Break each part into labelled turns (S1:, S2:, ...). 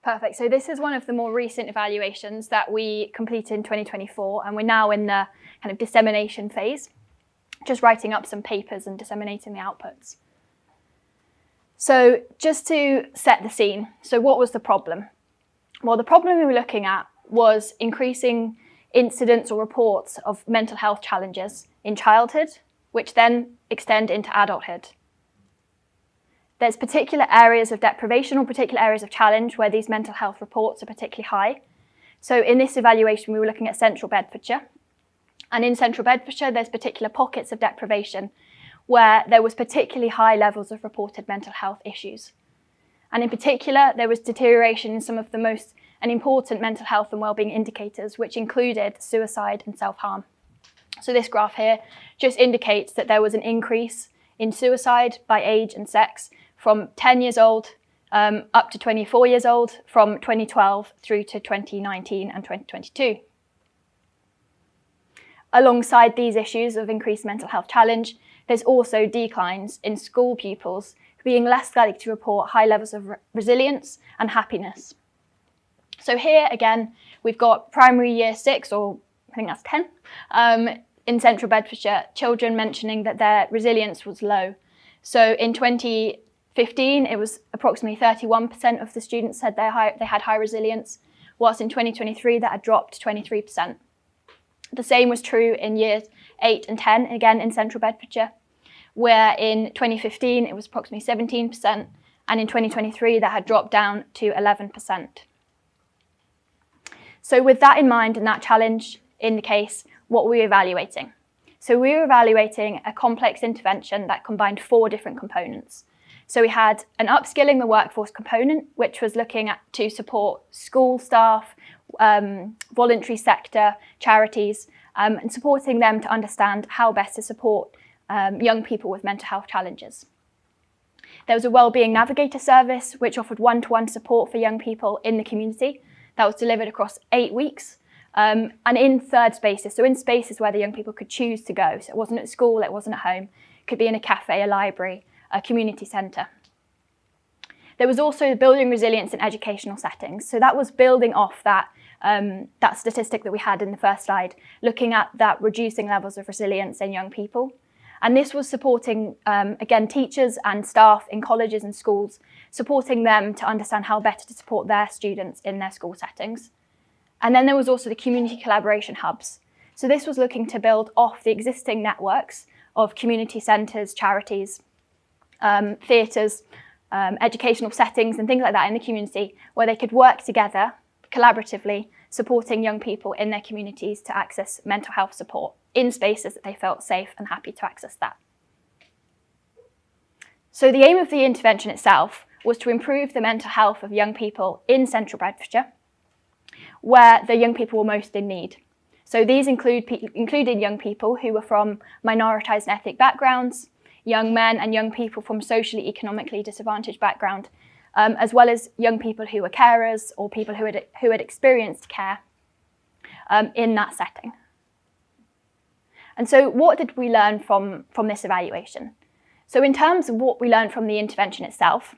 S1: Perfect. So this is one of the more recent evaluations that we completed in 2024, and we're now in the kind of dissemination phase, just writing up some papers and disseminating the outputs. So just to set the scene, so what was the problem? Well, the problem we were looking at was increasing incidents or reports of mental health challenges in childhood, which then extend into adulthood. There's particular areas of deprivation or particular areas of challenge where these mental health reports are particularly high. So in this evaluation, we were looking at Central Bedfordshire. And in Central Bedfordshire, there's particular pockets of deprivation where there was particularly high levels of reported mental health issues. And in particular, there was deterioration in some of the most important mental health and wellbeing indicators, which included suicide and self-harm. So this graph here just indicates that there was an increase in suicide by age and sex from 10 years old up to 24 years old from 2012 through to 2019 and 2022. Alongside these issues of increased mental health challenge, there's also declines in school pupils being less likely to report high levels of resilience and happiness. So here again, we've got primary year 6, or I think that's 10, in Central Bedfordshire, children mentioning that their resilience was low. So in 2015, it was approximately 31% of the students said they had high resilience, whilst in 2023 that had dropped to 23%. The same was true in years 8 and 10, again in Central Bedfordshire, where in 2015 it was approximately 17%, and in 2023 that had dropped down to 11%. So with that in mind and that challenge in the case, what were we evaluating? So we were evaluating a complex intervention that combined 4 different components. So we had an upskilling the workforce component, which was looking to support school staff, voluntary sector, charities, and supporting them to understand how best to support young people with mental health challenges. There was a wellbeing navigator service, which offered one-to-one support for young people in the community. That was delivered across 8 weeks. And in third spaces, so in spaces where the young people could choose to go. So it wasn't at school, it wasn't at home. It could be in a cafe, a library, a community centre. There was also building resilience in educational settings. So that was building off that statistic that we had in the first slide, looking at that reducing levels of resilience in young people. And this was supporting, again, teachers and staff in colleges and schools, supporting them to understand how better to support their students in their school settings. And then there was also the community collaboration hubs. So this was looking to build off the existing networks of community centres, charities, theatres, educational settings and things like that in the community, where they could work together collaboratively, supporting young people in their communities to access mental health support in spaces that they felt safe and happy to access that. So the aim of the intervention itself was to improve the mental health of young people in Central Bedfordshire, where the young people were most in need. So these included young people who were from minoritised and ethnic backgrounds, young men and young people from socially, economically disadvantaged background, as well as young people who were carers or people who had experienced care in that setting. And so what did we learn from this evaluation? So in terms of what we learned from the intervention itself,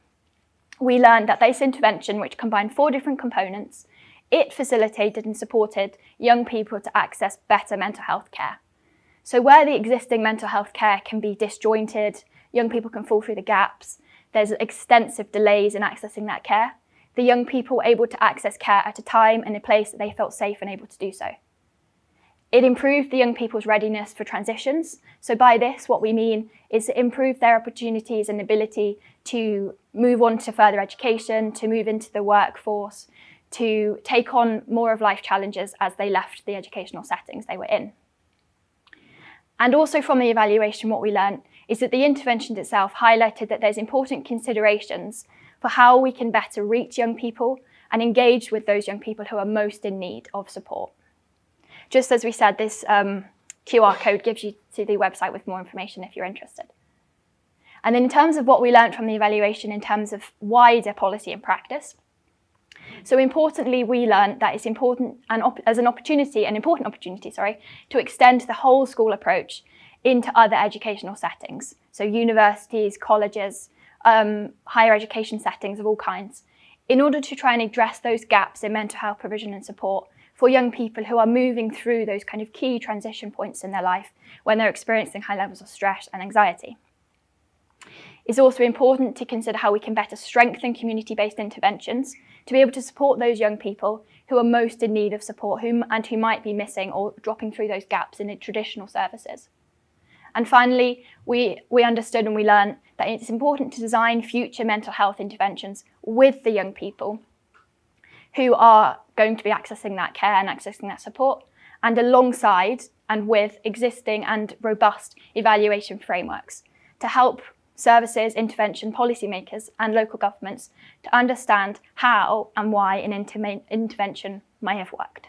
S1: we learned that this intervention, which combined 4 different components, it facilitated and supported young people to access better mental health care. So where the existing mental health care can be disjointed, young people can fall through the gaps, there's extensive delays in accessing that care, the young people were able to access care at a time and a place that they felt safe and able to do so. It improved the young people's readiness for transitions. So by this, what we mean is to improve their opportunities and ability to move on to further education, to move into the workforce, to take on more of life challenges as they left the educational settings they were in. And also from the evaluation, what we learned is that the intervention itself highlighted that there's important considerations for how we can better reach young people and engage with those young people who are most in need of support. Just as we said, this QR code gives you to the website with more information if you're interested. And then in terms of what we learned from the evaluation in terms of wider policy and practice, so importantly, we learned that it's important an important opportunity to extend the whole school approach into other educational settings. So universities, colleges, higher education settings of all kinds, in order to try and address those gaps in mental health provision and support for young people who are moving through those kind of key transition points in their life when they're experiencing high levels of stress and anxiety. It's also important to consider how we can better strengthen community-based interventions to be able to support those young people who are most in need of support and who might be missing or dropping through those gaps in the traditional services. And finally, we understood and we learned that it's important to design future mental health interventions with the young people who are going to be accessing that care and accessing that support, and alongside and with existing and robust evaluation frameworks to help services, intervention policymakers and local governments to understand how and why an intervention may have worked.